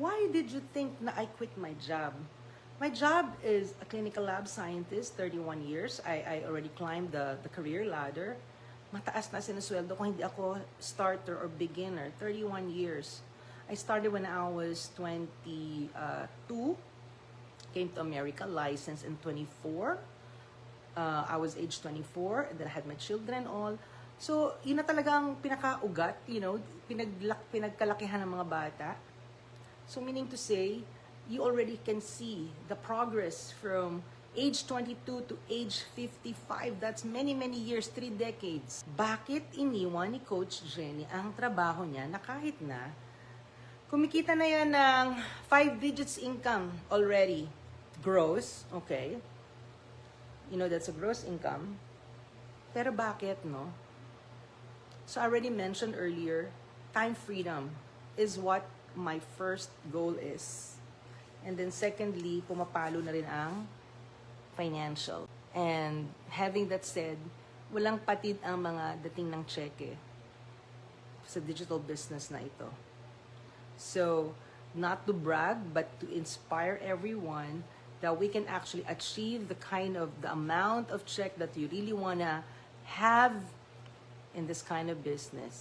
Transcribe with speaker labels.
Speaker 1: why did you think na I quit my job? My job is a clinical lab scientist, 31 years. I already climbed the career ladder. Mataas na sinusweldo ko, hindi ako starter or beginner. 31 years. I started when I was 22. Came to America, licensed in 24. I was age 24, and then I had my children all. So, yun na talagang pinakaugat, pinagkalakihan ng mga bata. So, meaning to say, you already can see the progress from age 22 to age 55. That's many, many years, 3 decades. Bakit iniwan ni Coach Jenny ang trabaho niya na kahit na kumikita na yan ng 5 digits income already? Gross, okay. You know, that's a gross income. Pero bakit, no? So I already mentioned earlier, time freedom is what my first goal is. And then secondly, pumapalo na rin ang financial. And having that said, walang patid ang mga dating ng cheque sa digital business na ito. So, not to brag, but to inspire everyone that we can actually achieve the amount of check that you really wanna have in this kind of business.